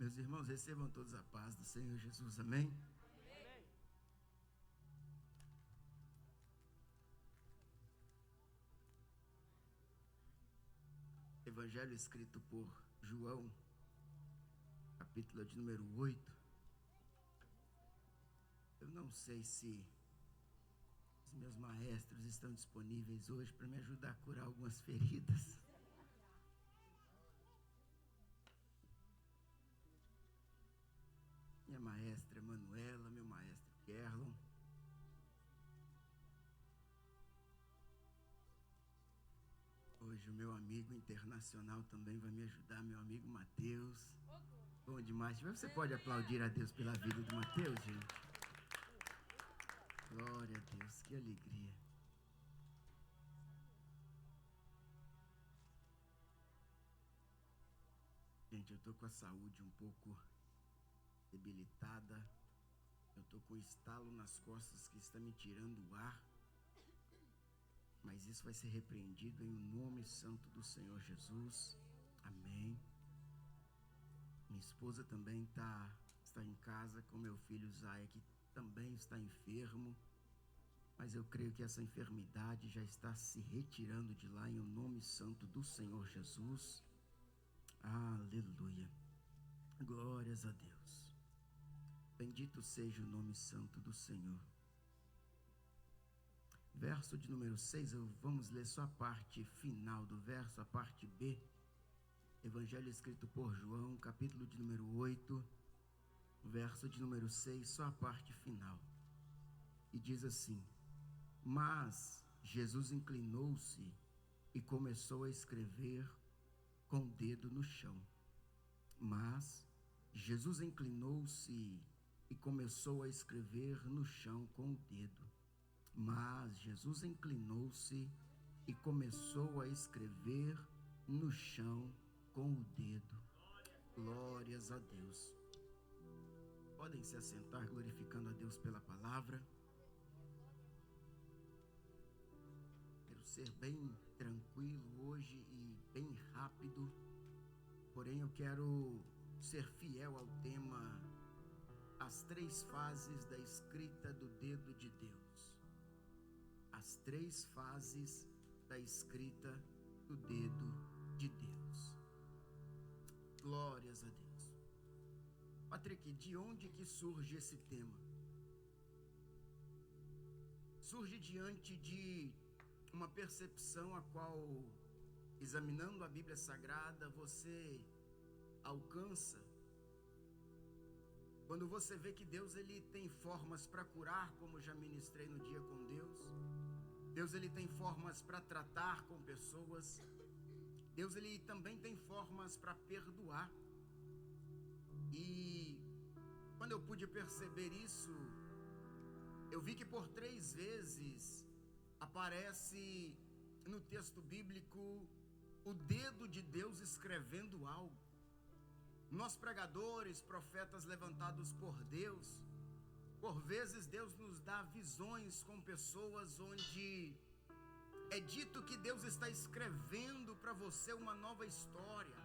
Meus irmãos, recebam todos a paz do Senhor Jesus, amém? Amém. Evangelho escrito por João, capítulo de número 8. Eu não sei se os meus maestros estão disponíveis hoje para me ajudar a curar algumas feridas. Minha maestra Manuela, meu maestro Kerlon. Hoje o meu amigo internacional também vai me ajudar, meu amigo Mateus. Bom demais. Você pode aplaudir a Deus pela vida do Mateus, gente? Glória a Deus, que alegria. Gente, eu estou com a saúde um pouco debilitada. Eu estou com um estalo nas costas que está me tirando o ar. Mas isso vai ser repreendido em nome santo do Senhor Jesus. Amém. Minha esposa também está em casa com meu filho Zaya, que também está enfermo. Mas eu creio que essa enfermidade já está se retirando de lá em nome santo do Senhor Jesus. Aleluia. Glórias a Deus. Bendito seja o nome santo do Senhor. Verso de número 6, vamos ler só a parte final do verso, a parte B. Evangelho escrito por João, capítulo de número 8, verso de número 6, só a parte final. E diz assim: Mas Jesus inclinou-se e começou a escrever com o dedo no chão. Mas Jesus inclinou-se e começou a escrever no chão com o dedo. Mas Jesus inclinou-se e começou a escrever no chão com o dedo. Glórias a Deus. Podem se assentar glorificando a Deus pela palavra. Quero ser bem tranquilo hoje e bem rápido. Porém, eu quero ser fiel ao tema: as 3 fases da escrita do dedo de Deus. As 3 fases da escrita do dedo de Deus. Glórias a Deus. Patrick, de onde que surge esse tema? Surge diante de uma percepção a qual, examinando a Bíblia Sagrada, você alcança quando você vê que Deus ele tem formas para curar, como já ministrei no Dia com Deus. Deus ele tem formas para tratar com pessoas. Deus ele também tem formas para perdoar. E quando eu pude perceber isso, eu vi que por 3 vezes aparece no texto bíblico o dedo de Deus escrevendo algo. Nós pregadores, profetas levantados por Deus, por vezes Deus nos dá visões com pessoas onde é dito que Deus está escrevendo para você uma nova história,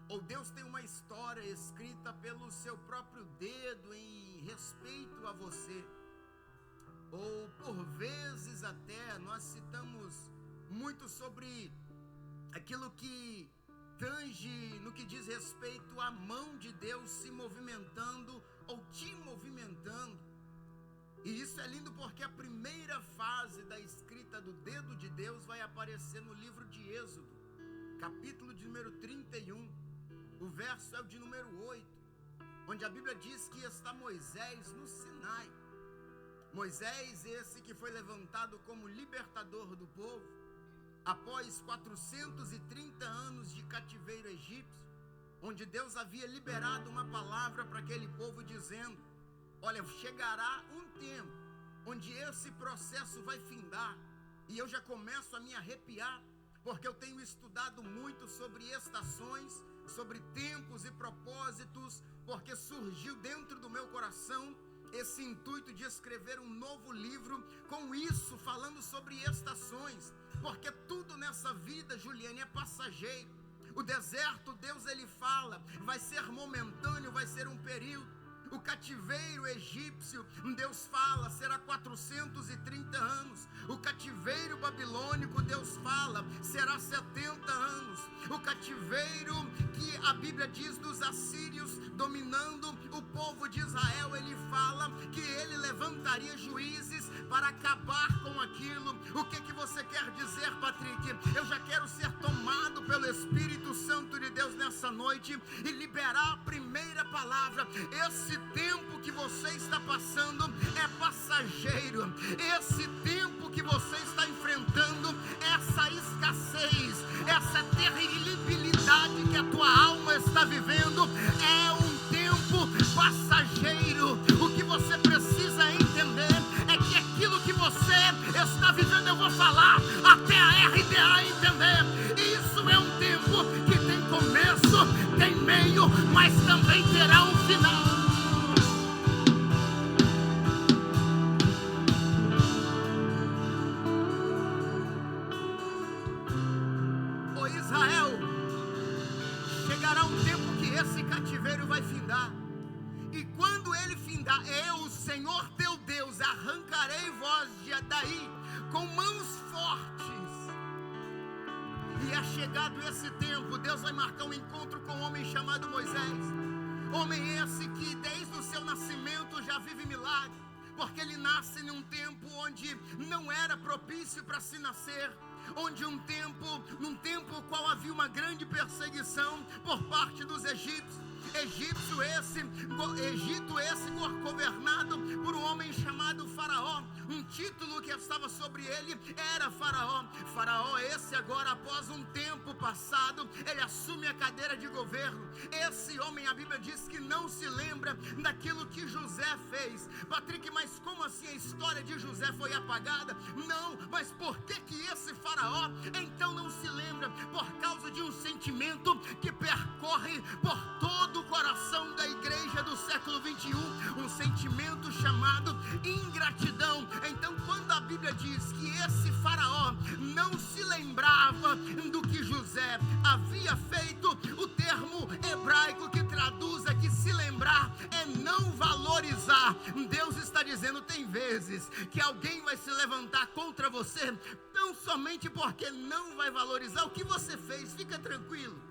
ou Deus tem uma história escrita pelo seu próprio dedo em respeito a você. Ou por vezes até nós citamos muito sobre aquilo que tange no que diz respeito à mão de Deus se movimentando ou te movimentando. E isso é lindo porque a primeira fase da escrita do dedo de Deus vai aparecer no livro de Êxodo, capítulo de número 31, o verso é o de número 8, onde a Bíblia diz que está Moisés no Sinai. Moisés, esse que foi levantado como libertador do povo, após 430 anos de cativeiro egípcio, onde Deus havia liberado uma palavra para aquele povo dizendo: olha, chegará um tempo onde esse processo vai findar. E eu já começo a me arrepiar, porque eu tenho estudado muito sobre estações, sobre tempos e propósitos, porque surgiu dentro do meu coração esse intuito de escrever um novo livro com isso, falando sobre estações, porque tudo nessa vida, Juliane, é passageiro. O deserto, Deus ele fala, vai ser momentâneo, vai ser um período. O cativeiro egípcio, Deus fala, será 430 anos. O cativeiro babilônico, Deus fala, será 70 anos. O cativeiro que a Bíblia diz dos assírios dominando o povo de Israel, ele fala que ele levantaria juízes para acabar com aquilo. O que você quer dizer, Patrick? Eu já quero ser tomado pelo Espírito Santo de Deus nessa noite e liberar a primeira palavra. Esse tempo que você está passando é passageiro. Esse tempo que você está enfrentando, essa escassez, essa terribilidade que a tua alma está vivendo, é um tempo passageiro. O que você precisa entender é que aquilo que você está vivendo, eu vou falar até a RDA entender. Isso é um tempo que tem começo, tem meio, mas também terá um final. Israel, chegará um tempo que esse cativeiro vai findar, e quando ele findar, eu, o Senhor teu Deus, arrancarei vós daí com mãos fortes. E é chegado esse tempo, Deus vai marcar um encontro com um homem chamado Moisés. Homem esse que desde o seu nascimento já vive milagre, porque ele nasce num tempo onde não era propício para se nascer, onde num tempo qual havia uma grande perseguição por parte dos egípcios. Egito esse governado por um homem chamado Faraó. Um título que estava sobre ele era Faraó. Faraó esse agora, após um tempo passado, ele assume a cadeira de governo. Esse homem, a Bíblia diz que não se lembra daquilo que José fez. Patrick, mas como assim a história de José foi apagada? Não, mas por que esse Faraó então não se lembra? Por causa de um sentimento que percorre por todo o coração da igreja do século 21, um sentimento chamado ingratidão. Então, quando a Bíblia diz que esse Faraó não se lembrava do que José havia feito, o termo hebraico que traduz aqui se lembrar é não valorizar. Deus está dizendo, tem vezes que alguém vai se levantar contra você, não somente porque não vai valorizar o que você fez, fica tranquilo.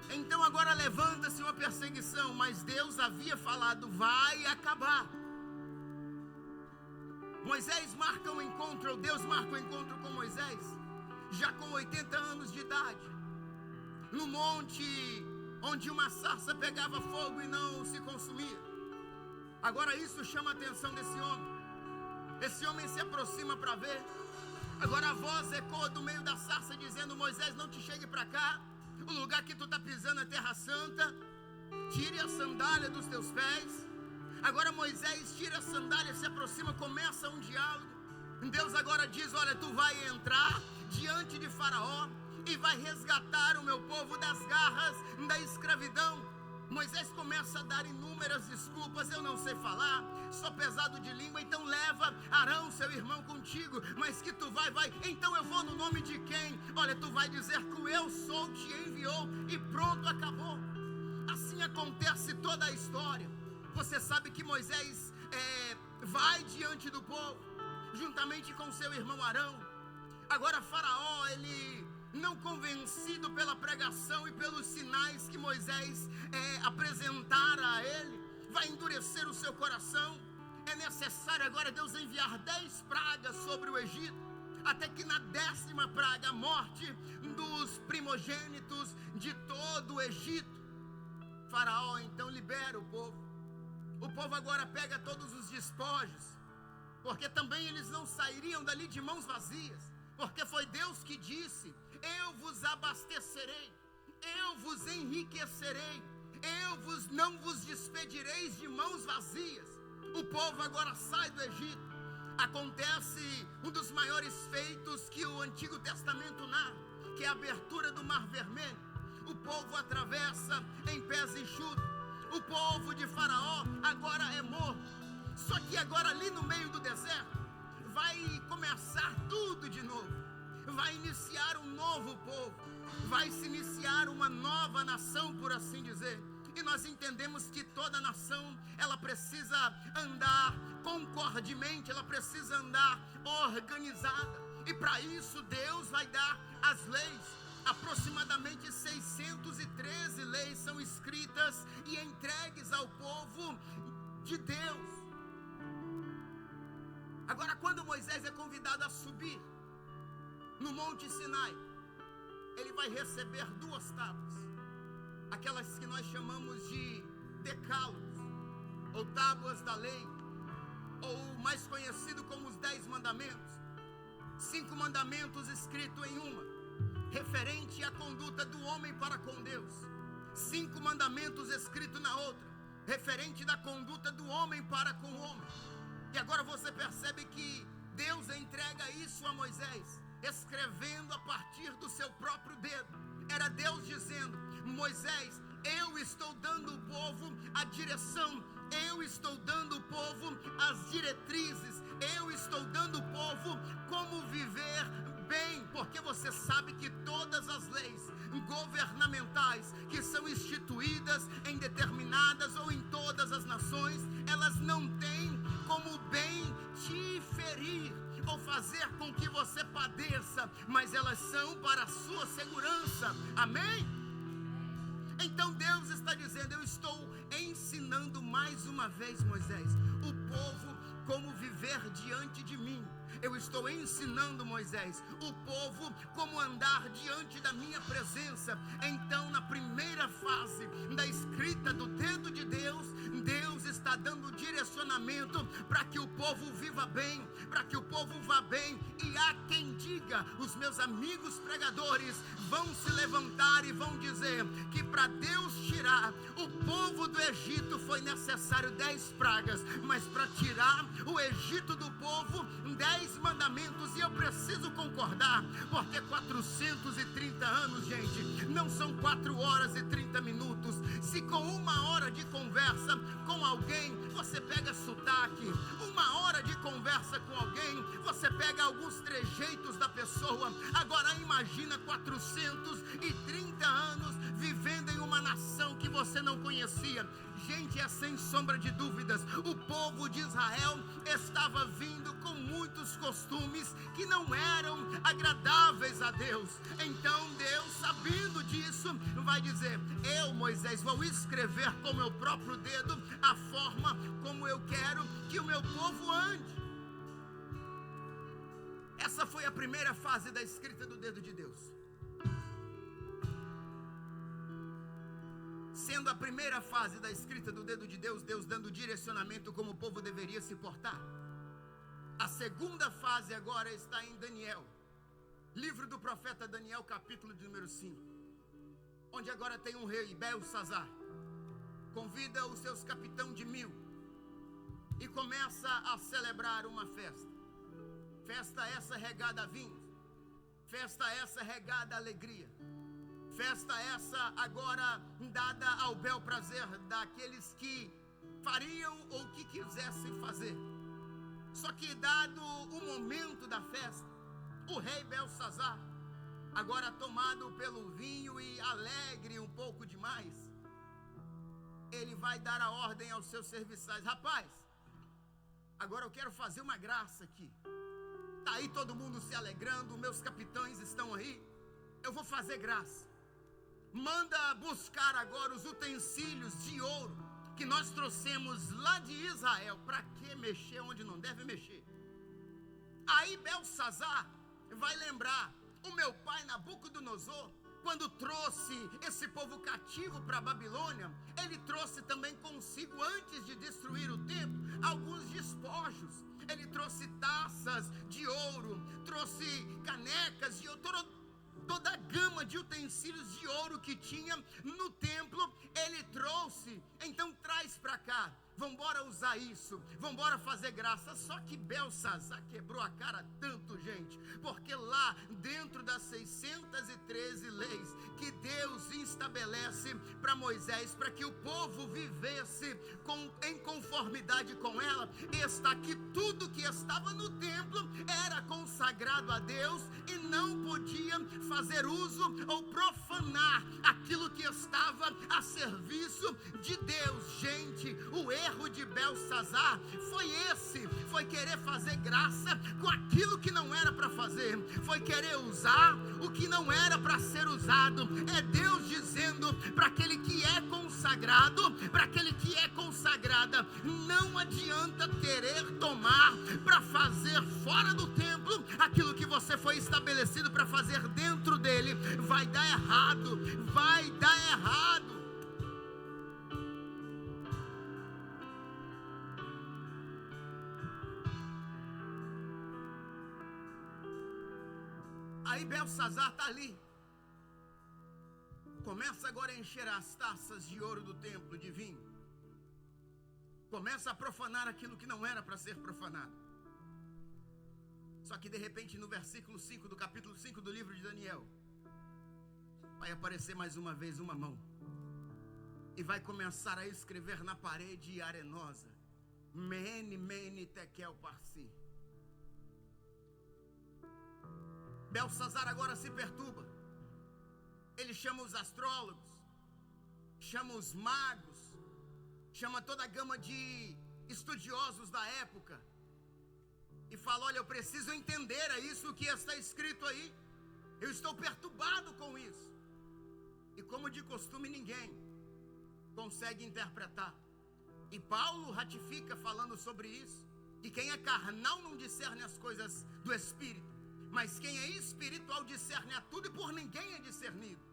Então agora levanta-se uma perseguição, mas Deus havia falado, vai acabar. Moisés marca um encontro, ou Deus marca um encontro com Moisés, já com 80 anos de idade, no monte onde uma sarça pegava fogo e não se consumia. Agora isso chama a atenção desse homem. Esse homem se aproxima para ver. Agora a voz ecoa do meio da sarça dizendo, Moisés, não te chegue para cá. O lugar que tu está pisando é terra santa. Tire a sandália dos teus pés. Agora Moisés tira a sandália, se aproxima, começa um diálogo. Deus agora diz, olha, tu vai entrar diante de Faraó e vai resgatar o meu povo das garras da escravidão. Moisés começa a dar inúmeras desculpas, eu não sei falar, sou pesado de língua, então leva Arão, seu irmão, contigo, mas que tu vai, então eu vou no nome de quem? Olha, tu vai dizer que o eu sou te enviou e pronto, acabou. Assim acontece toda a história. Você sabe que Moisés vai diante do povo, juntamente com seu irmão Arão. Agora Faraó, ele não convencido pela pregação e pelos sinais que Moisés apresentara a ele, vai endurecer o seu coração. É necessário agora Deus enviar 10 pragas sobre o Egito, até que na 10ª praga, a morte dos primogênitos de todo o Egito. Faraó então libera o povo. O povo agora pega todos os despojos, porque também eles não sairiam dali de mãos vazias, porque foi Deus que disse, eu vos abastecerei, eu vos enriquecerei, não vos despedireis de mãos vazias. O povo agora sai do Egito. Acontece um dos maiores feitos que o Antigo Testamento narra, que é a abertura do Mar Vermelho. O povo atravessa em pés enxutos. O povo de Faraó agora é morto. Só que agora ali no meio do deserto vai começar tudo de novo. Vai iniciar um novo povo. vai se iniciar uma nova nação, por assim dizer. E nós entendemos que toda nação, ela precisa andar concordemente, ela precisa andar organizada. E para isso Deus vai dar as leis. Aproximadamente 613 leis são escritas e entregues ao povo de Deus. Agora, quando Moisés é convidado a subir no Monte Sinai, ele vai receber 2 tábuas, aquelas que nós chamamos de decálogos, ou tábuas da lei, ou mais conhecido como os 10 mandamentos. 5 mandamentos escritos em uma, referente à conduta do homem para com Deus. 5 mandamentos escritos na outra, referente da conduta do homem para com o homem. E agora você percebe que Deus entrega isso a Moisés, escrevendo a partir do seu próprio dedo. Era Deus dizendo: Moisés, eu estou dando ao povo a direção, eu estou dando ao povo as diretrizes, eu estou dando ao povo como viver bem, porque você sabe que todas as leis governamentais que são instituídas em determinadas ou em todas as nações, elas não têm como bem te ferir ou fazer com que você padeça, mas elas são para a sua segurança. Amém? Então Deus está dizendo: eu estou ensinando mais uma vez, Moisés, o povo como viver diante de mim. Eu estou ensinando, Moisés, o povo como andar diante da minha presença. Então, na primeira fase da escrita do dedo de Deus, Deus está dando direcionamento para que o povo viva bem, para que o povo vá bem. E há quem diga, os meus amigos pregadores vão se levantar e vão dizer que para Deus tirar o povo do Egito foi necessário 10 pragas, mas para tirar o Egito do povo, 10 mandamentos. E eu preciso concordar, porque 430 anos, gente, não são 4 horas e 30 minutos. Se com 1 hora de conversa com alguém, você pega sotaque, 1 hora de conversa com alguém, você pega alguns trejeitos da pessoa. Agora imagina 430 anos vivendo em uma nação que você não conhecia. Gente, é sem sombra de dúvidas, o povo de Israel estava vindo com muitos costumes que não eram agradáveis a Deus. Então Deus, sabendo disso, vai dizer: eu, Moisés, vou escrever com meu próprio dedo a forma como eu quero que o meu povo ande. Essa foi a primeira fase da escrita do dedo de Deus. Sendo a primeira fase da escrita do dedo de Deus, Deus dando direcionamento como o povo deveria se portar. A segunda fase agora está em Daniel, livro do profeta Daniel, capítulo de número 5, onde agora tem um rei, Belsazar, convida os seus capitães de 1000 e começa a celebrar uma festa. Festa essa regada a vinhos, festa essa regada a alegria, festa essa agora dada ao bel prazer daqueles que fariam ou que quisessem fazer. Só que dado o momento da festa, o rei Belsazar, agora tomado pelo vinho e alegre um pouco demais, ele vai dar a ordem aos seus serviçais: rapaz, agora eu quero fazer uma graça aqui. Está aí todo mundo se alegrando, meus capitães estão aí, eu vou fazer graça. Manda buscar agora os utensílios de ouro que nós trouxemos lá de Israel. Para que mexer onde não deve mexer? Aí Belsazar vai lembrar: o meu pai Nabucodonosor, quando trouxe esse povo cativo para a Babilônia, ele trouxe também consigo, antes de destruir o templo, alguns despojos. Ele trouxe taças de ouro, trouxe canecas de ouro, toda a gama de utensílios de ouro que tinha no templo, ele trouxe. Então traz para cá, vamos embora usar isso, vamos embora fazer graça. Só que Belsazar quebrou a cara tanto, gente, porque lá dentro das 613 leis que Deus instituiu, estabelece para Moisés, para que o povo vivesse em conformidade com ela, está que tudo que estava no templo era consagrado a Deus e não podia fazer uso ou profanar aquilo que estava a serviço de Deus. Gente, o erro de Belsazar foi esse, foi querer fazer graça com aquilo que não era para fazer, foi querer usar o que não era para ser usado. É Deus dizendo para aquele que é consagrado, para aquele que é consagrada, não adianta querer tomar para fazer fora do templo aquilo que você foi estabelecido para fazer dentro dele. Vai dar errado, vai dar errado. Aí Belsazar está ali, começa agora a encher as taças de ouro do templo de vinho, começa a profanar aquilo que não era para ser profanado. Só que de repente no versículo 5 do capítulo 5 do livro de Daniel, vai aparecer mais uma vez uma mão, e vai começar a escrever na parede arenosa, Mene, Mene, Tekel, Parsi. Belsazar agora se perturba, ele chama os astrólogos, chama os magos, chama toda a gama de estudiosos da época, e fala: olha, eu preciso entender isso que está escrito aí, eu estou perturbado com isso. E como de costume, ninguém consegue interpretar. E Paulo ratifica falando sobre isso, que quem é carnal não discerne as coisas do Espírito, mas quem é espiritual discerne a tudo, e por ninguém é discernido.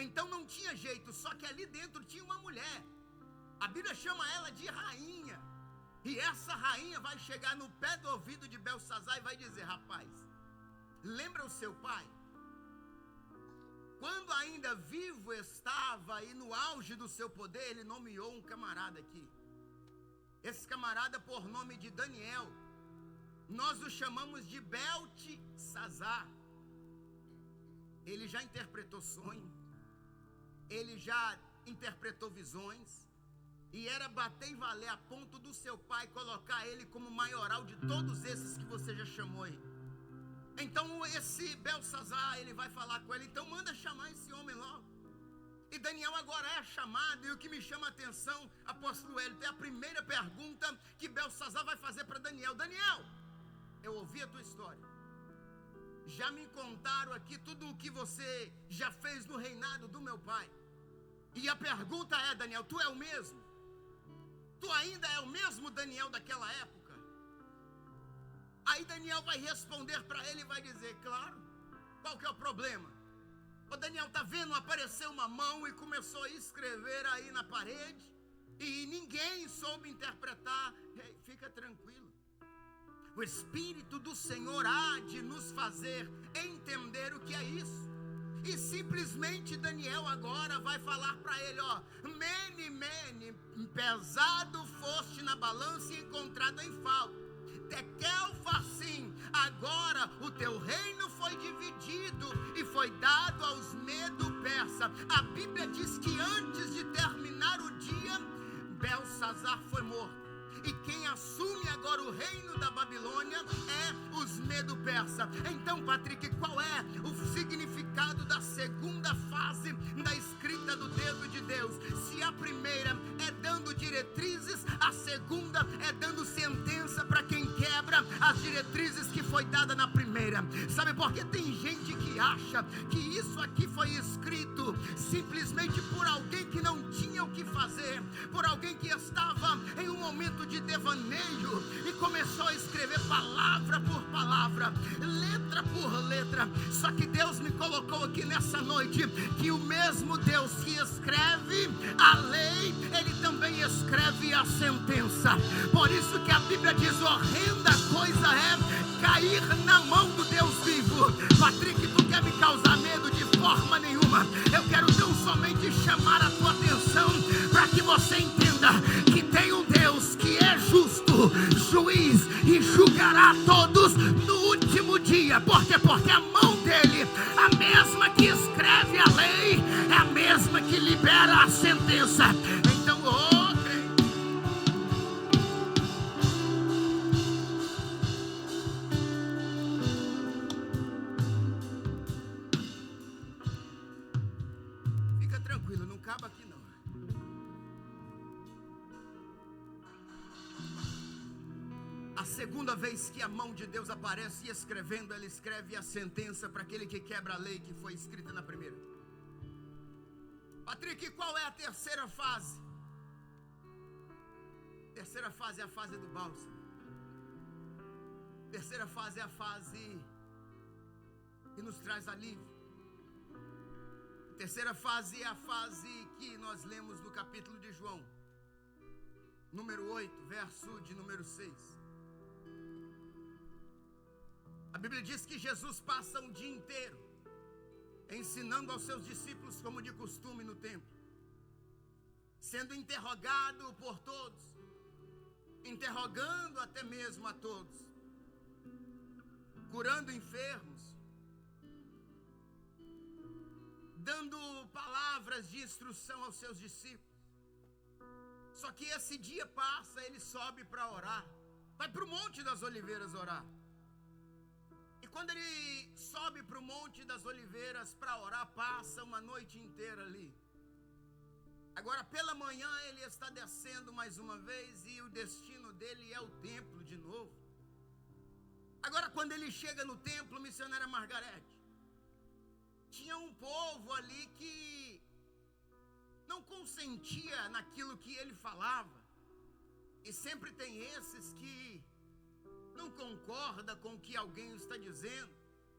Então não tinha jeito, só que ali dentro tinha uma mulher, a Bíblia chama ela de rainha, e essa rainha vai chegar no pé do ouvido de Belsazar e vai dizer: rapaz, lembra o seu pai? Quando ainda vivo estava e no auge do seu poder, ele nomeou um camarada aqui. Esse camarada, por nome de Daniel, nós o chamamos de Beltesazar. Ele já interpretou sonho, ele já interpretou visões, e era bater e valer a ponto do seu pai colocar ele como maioral de todos esses que você já chamou aí. Então esse Belsazar, ele vai falar com ele: então manda chamar esse homem logo. E Daniel agora é chamado, e o que me chama a atenção, apóstolo Hélio, é a primeira pergunta que Belsazar vai fazer para Daniel: Daniel, eu ouvi a tua história, já me contaram aqui tudo o que você já fez no reinado do meu pai, e a pergunta é: Daniel, tu é o mesmo? Tu ainda é o mesmo Daniel daquela época? Aí Daniel vai responder para ele e vai dizer: claro, qual que é o problema? Ô Daniel, tá vendo? Apareceu uma mão e começou a escrever aí na parede, e ninguém soube interpretar. Ei, fica tranquilo, o Espírito do Senhor há de nos fazer entender o que é isso. E simplesmente Daniel agora vai falar para ele: ó, Mene, Mene, pesado foste na balança e encontrado em falta. Tekel, Farsim, agora o teu reino foi dividido e foi dado aos Medo-Persa. A Bíblia diz que antes de terminar o dia, Belsazar foi morto. E quem assume agora o reino da Babilônia é os Medo-Persa. Então, Patrick, qual é o significado da segunda fase da escrita do dedo de Deus? Se a primeira é dando diretrizes, a segunda é dando sentença para quem quebra as diretrizes que foi dada na primeira. Sabe por que tem gente que acha que isso aqui foi escrito simplesmente por alguém que não tinha o que fazer, por alguém que estava em um momento de devaneio e começou a escrever palavra por palavra, letra por letra? Só que Deus me colocou aqui nessa noite que o mesmo Deus que escreve a lei, Ele também escreve a sentença. Por isso que a Bíblia diz: horrenda coisa é cair na mão do Deus vivo. Patrick, tu quer me causar medo? De forma nenhuma. Eu quero tão somente chamar a tua atenção para que você entenda que tem um Deus que é justo, juiz, e julgará todos no último dia. Por quê? Porque a mão dele, a mesma que escreve a lei, é a mesma que libera a sentença. Então, fica tranquilo, não acaba aqui não. A segunda vez que a mão de Deus aparece escrevendo, ela escreve a sentença para aquele que quebra a lei que foi escrita na primeira. Patrick, qual é a terceira fase? A terceira fase é a fase do bálsamo. A terceira fase é a fase que nos traz alívio. A terceira fase é a fase que nós lemos no capítulo de João, número 8, verso de número 6. A Bíblia diz que Jesus passa um dia inteiro ensinando aos seus discípulos, como de costume no templo, sendo interrogado por todos, interrogando até mesmo a todos, curando enfermos, dando palavras de instrução aos seus discípulos. Só que esse dia passa, ele sobe para orar, vai para o Monte das Oliveiras orar. E quando ele sobe para o Monte das Oliveiras para orar, passa uma noite inteira ali. Agora pela manhã ele está descendo mais uma vez e o destino dele é o templo de novo. Agora quando ele chega no templo, missionária Margarete, tinha um povo ali que não consentia naquilo que ele falava. E sempre tem esses que não concorda com o que alguém está dizendo,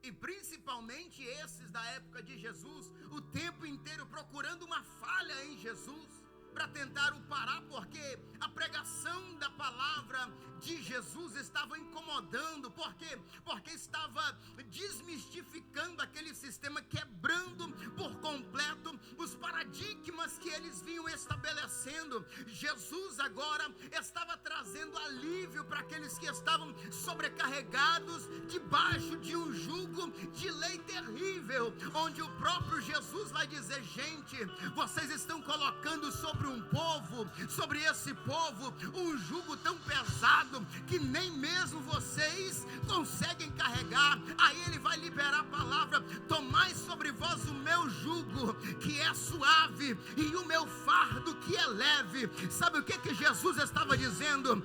e principalmente esses da época de Jesus, o tempo inteiro procurando uma falha em Jesus para tentar o parar, porque a pregação da palavra de Jesus estava incomodando, porque estava desmistificando aquele sistema, quebrando por completo os paradigmas que eles vinham estabelecendo. Jesus agora estava trazendo alívio para aqueles que estavam sobrecarregados debaixo de um jugo de lei terrível, onde o próprio Jesus vai dizer: gente, vocês estão colocando sobre um povo, sobre esse povo, um jugo tão pesado que nem mesmo vocês conseguem carregar. Aí ele vai liberar a palavra: tomai sobre vós o meu jugo, que é suave, e o meu fardo, que é leve. Sabe o que Jesus estava dizendo?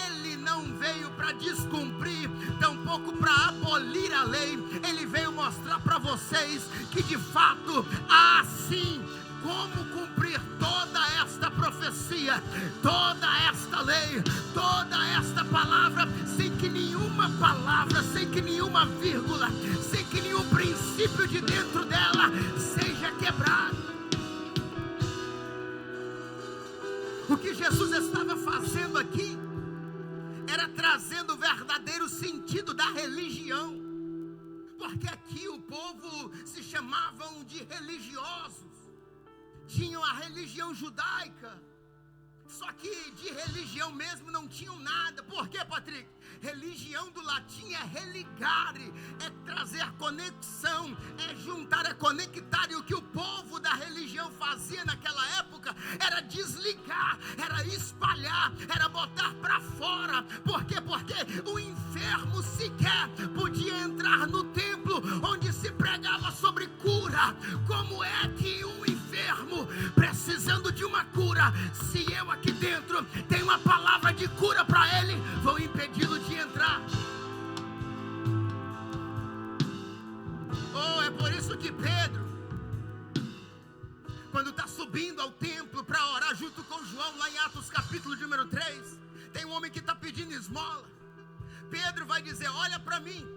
Ele não veio para descumprir, tampouco para abolir a lei. Ele veio mostrar para vocês que de fato há sim como cumprir toda esta profecia, toda esta lei, toda esta palavra, sem que nenhuma palavra, sem que nenhuma vírgula, sem que nenhum princípio de dentro dela seja quebrado. O que Jesus estava fazendo aqui era trazendo o verdadeiro sentido da religião, porque aqui o povo se chamavam de religiosos, tinham a religião judaica, só que de religião mesmo não tinham nada. Por quê, Patrick? Religião do latim é religare, é trazer conexão, é juntar, é conectar. E o que o povo da religião fazia naquela época era desligar, era espalhar, era botar para fora. Por quê? Porque o enfermo sequer podia entrar no templo onde se pregava sobre cura. Como é que um enfermo precisando de uma cura, se eu aqui dentro tenho uma palavra de cura para ele, vou impedi-lo de entrar? Oh, é por isso que Pedro, quando está subindo ao templo para orar junto com João, lá em Atos capítulo número 3, tem um homem que está pedindo esmola. Pedro vai dizer: olha para mim,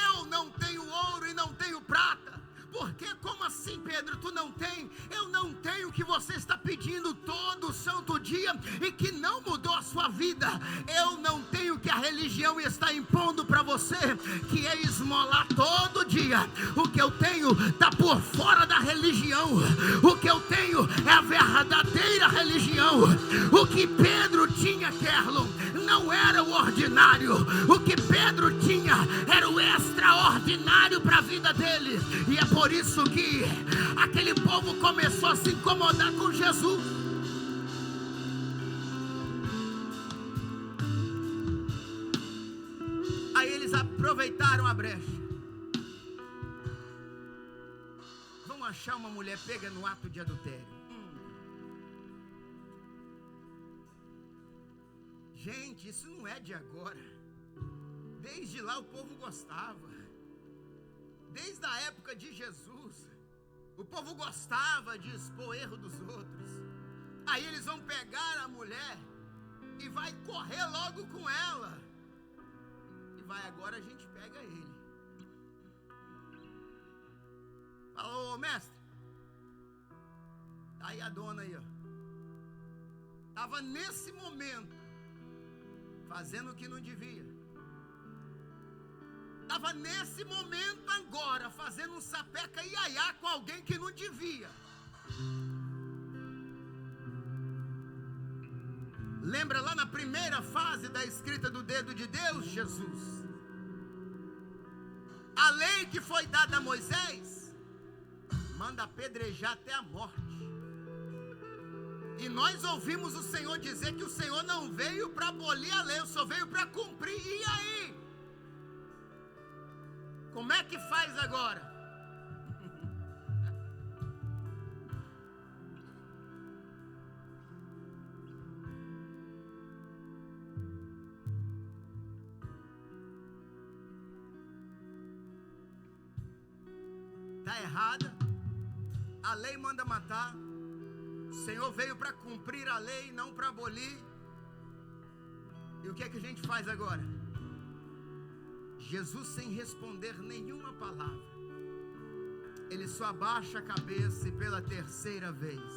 eu não tenho ouro e não tenho prata. Porque como assim, Pedro, tu não tem? Eu não tenho o que você está pedindo todo santo dia e que não mudou a sua vida. Eu não tenho o que a religião está impondo para você, que é esmolar todo dia. O que eu tenho está por fora da religião. O que eu tenho é a verdadeira religião. O que Pedro tinha, Kerlon, não era o ordinário. O que Pedro tinha era o extraordinário para a vida dele. E é por isso que aquele povo povo começou a se incomodar com Jesus. Aí eles aproveitaram a brecha. Vão achar uma mulher pega no ato de adultério. Gente, isso não é de agora. Desde lá o povo gostava. Desde a época de Jesus, o povo gostava de expor erro dos outros. Aí eles vão pegar a mulher e vai correr logo com ela. E vai, agora a gente pega ele. Falou, mestre. Tá aí a dona aí, ó. Estava nesse momento fazendo o que não devia. Estava nesse momento agora fazendo um sapeca iaiá com alguém que não devia. Lembra lá na primeira fase da escrita do dedo de Deus, Jesus? A lei que foi dada a Moisés manda apedrejar até a morte. E nós ouvimos o Senhor dizer que o Senhor não veio para abolir a lei, só veio para cumprir. E aí? Como é que faz agora? Está errada. A lei manda matar. O Senhor veio para cumprir a lei, não para abolir. E o que é que a gente faz agora? Jesus, sem responder nenhuma palavra, ele só abaixa a cabeça e pela terceira vez,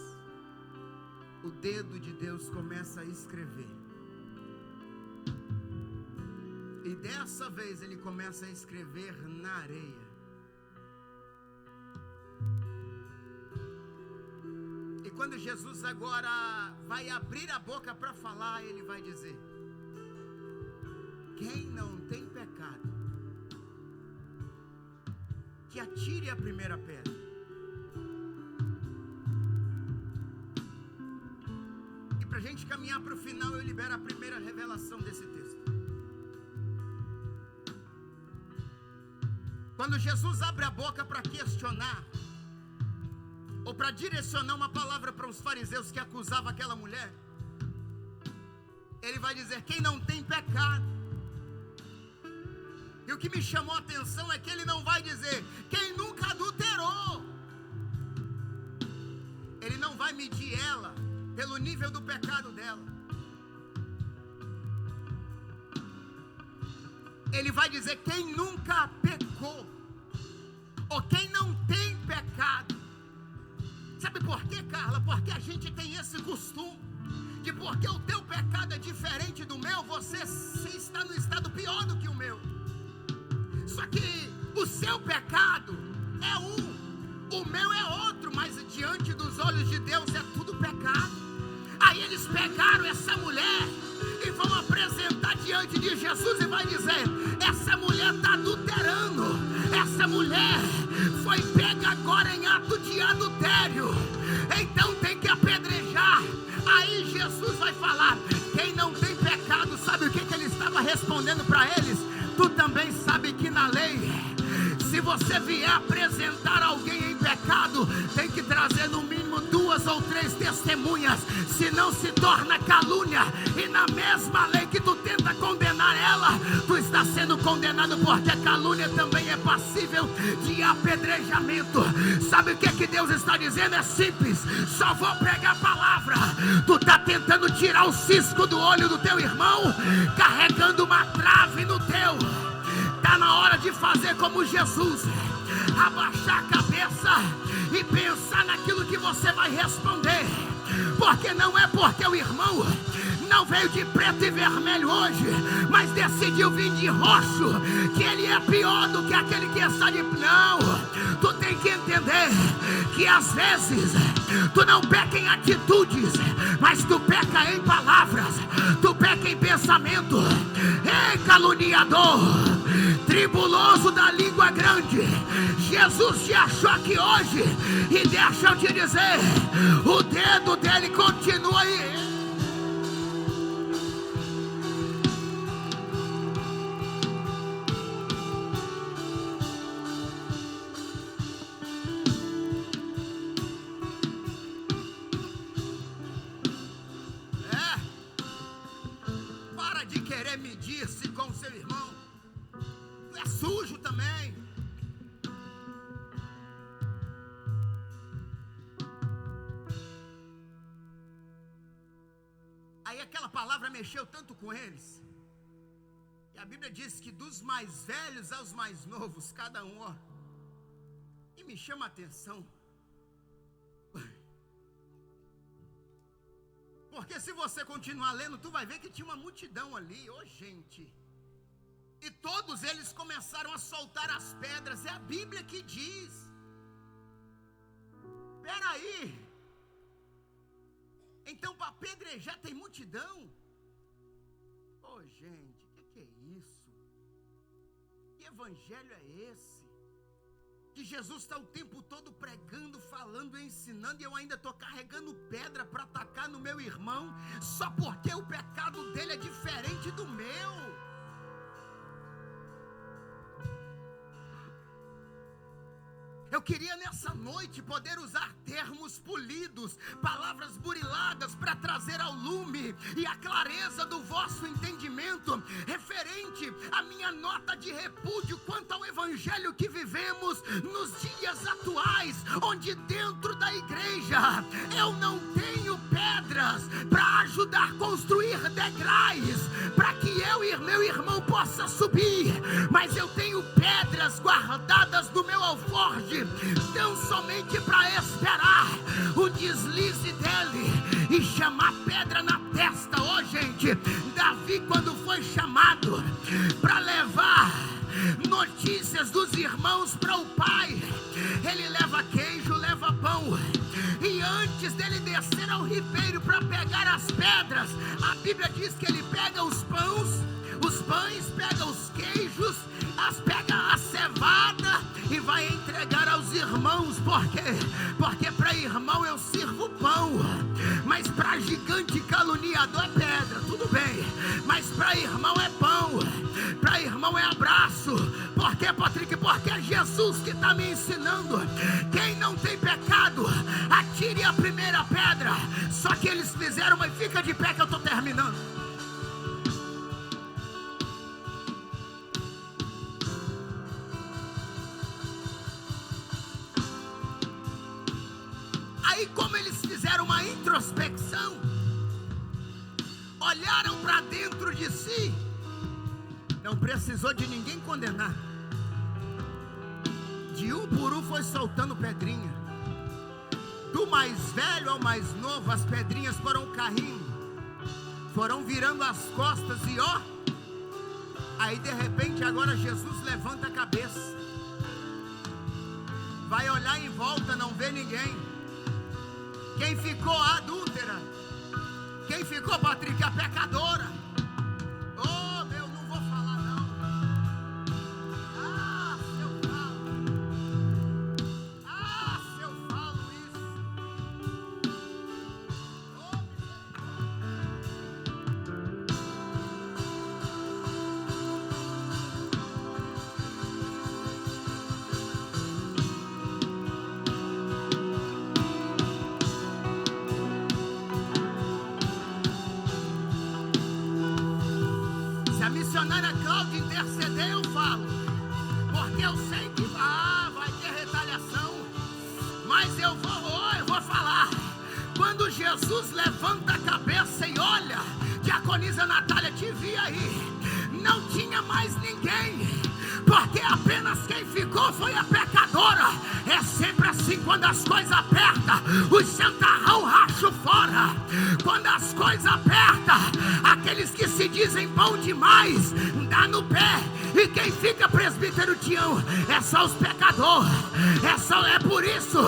o dedo de Deus começa a escrever. E dessa vez ele começa a escrever na areia. E quando Jesus agora vai abrir a boca para falar, ele vai dizer: quem não tem pecado, que atire a primeira pedra. E para a gente caminhar para o final, eu libero a primeira revelação desse texto. Quando Jesus abre a boca para questionar, ou para direcionar uma palavra para os fariseus que acusavam aquela mulher, ele vai dizer: quem não tem pecado. E o que me chamou a atenção é que ele não vai dizer quem nunca adulterou. Ele não vai medir ela pelo nível do pecado dela. Ele vai dizer quem nunca pecou, ou quem não tem pecado. Sabe por quê, Carla? Porque a gente tem esse costume de, porque o teu pecado é diferente do meu, você está no estado pior do que o meu. Só que o seu pecado é um, o meu é outro, mas diante dos olhos de Deus é tudo pecado. Aí eles pegaram essa mulher e vão apresentar diante de Jesus e vai dizer: essa mulher está adulterando, essa mulher foi pega agora em ato de adultério, então tem que apedrejar. Aí Jesus vai falar: quem não tem pecado. Sabe o que ele estava respondendo para eles? Tu também sabe que na lei, se você vier apresentar alguém em pecado, tem que trazer no mínimo 2 ou 3 testemunhas, senão se torna calúnia. E na mesma lei que tu tenta condenar ela, tu está sendo condenado, porque a calúnia também é passível de apedrejamento. Sabe o que Deus está dizendo? É simples: só vou pregar a palavra. Tu está tentando tirar o cisco do olho do teu irmão, carregando uma trave no teu. Está na hora de fazer como Jesus, abaixar a cabeça e pensar naquilo que você vai responder. Porque não é porque o irmão não veio de preto e vermelho hoje, mas decidiu vir de roxo, que ele é pior do que aquele que está de... Não, tu tem que entender que às vezes tu não peca em atitudes, mas tu peca em palavras, tu peca em pensamento. Ei, caluniador, tribuloso da língua grande, Jesus te achou aqui hoje, e deixa eu te dizer, o dedo dele continua aí. Medir-se com seu irmão, tu é sujo também. Aí aquela palavra mexeu tanto com eles, e a Bíblia diz que dos mais velhos aos mais novos, cada um, ó, e me chama a atenção, porque se você continuar lendo, tu vai ver que tinha uma multidão ali, gente. E todos eles começaram a soltar as pedras. É a Bíblia que diz. Peraí. Então para apedrejar tem multidão? Gente, que é isso? Que evangelho é esse? Que Jesus está o tempo todo pregando, falando, ensinando, e eu ainda estou carregando pedra para atacar no meu irmão, só porque o pecado dele é diferente do meu. Eu queria nessa noite poder usar termos polidos, palavras buriladas para trazer ao lume e a clareza do vosso entendimento referente à minha nota de repúdio quanto ao evangelho que vivemos nos dias atuais, onde dentro da igreja eu não tenho pedras para ajudar a construir degraus para que eu e meu irmão possa subir, mas eu tenho pedras guardadas no meu alforje, tão somente para esperar o deslize dele e chamar pedra na testa. Gente, Davi, quando foi chamado para levar notícias dos irmãos para o pai, ele leva queijo, leva pão, e antes dele descer ao ribeiro para pegar as pedras, a Bíblia diz que ele pega os pães, pega os queijos, pega a cevada e vai entregar aos irmãos. Porque para irmão eu sirvo pão, mas para gigante caluniador é pedra, tudo bem, mas para irmão é pão, para irmão é abraço. Por quê, Patrick? Porque é Jesus que está me ensinando. Quem não tem pecado, atire a primeira pedra. Só que eles fizeram, mas fica de pé que eu estou terminando. Aí, como eles fizeram uma introspecção, olharam para dentro de si, não precisou de ninguém condenar. De um por um foi soltando pedrinha. Do mais velho ao mais novo, as pedrinhas foram caindo, foram virando as costas e ó, aí de repente agora Jesus levanta a cabeça, vai olhar em volta, não vê ninguém. Quem ficou a adúltera? Quem ficou, Patrick, a pecadora? Oh, meu, não vou falar não. Ah, se eu falo isso. A missionária Cláudia interceder, eu falo, porque eu sei que vai ter retaliação, mas eu vou falar. Quando Jesus levanta a cabeça e olha, diaconisa Natália, te vi aí, não tinha mais ninguém, porque apenas quem ficou foi a pecadora. É sempre assim, quando as coisas apertam, os santarrão racham. baixo fora. Quando as coisas apertam, aqueles que se dizem bom demais, dá no pé. E quem fica, presbítero Tião, é só os pecadores. É por isso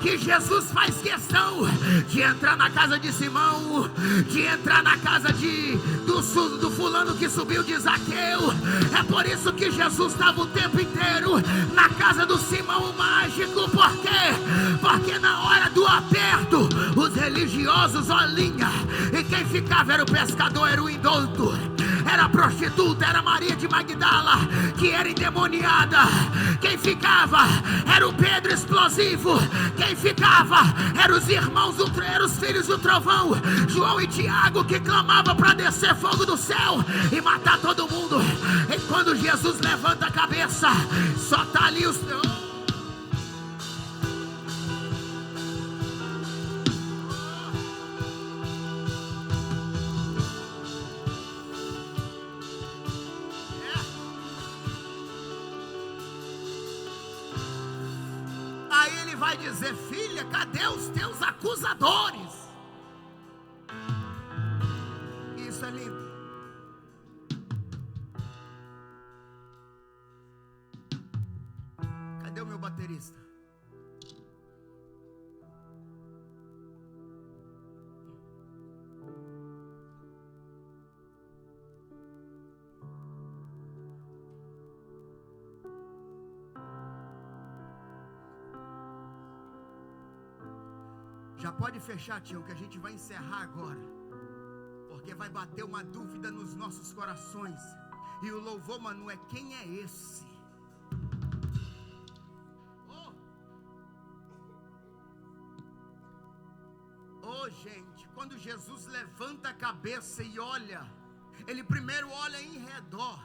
que Jesus faz questão de entrar na casa de Simão, de entrar na casa do fulano que subiu de Zaqueu. É por isso que Jesus estava o tempo inteiro na casa do Simão o mágico. Por quê? Porque na hora do aperto, os religiosos olhinha, e quem ficava era o pescador, era o indulto, era a prostituta, era Maria de Magdala, que era endemoniada. Quem ficava era o Pedro explosivo. Quem ficava eram os irmãos, eram os filhos do trovão, João e Tiago, que clamavam para descer fogo do céu e matar todo mundo. E quando Jesus levanta a cabeça, só tá ali os... Aí ele vai dizer: filha, cadê os teus acusadores? Isso é lindo. Cadê o meu baterista? Já pode fechar, tio, que a gente vai encerrar agora, porque vai bater uma dúvida nos nossos corações. E o louvor, mano, é: quem é esse? Gente, quando Jesus levanta a cabeça e olha, ele primeiro olha em redor,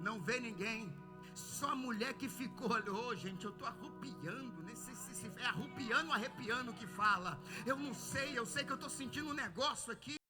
não vê ninguém, só a mulher que ficou ali. Gente, eu estou arrupiando, nem sei se é arrupiando ou arrepiando que fala, eu não sei, eu sei que eu estou sentindo um negócio aqui.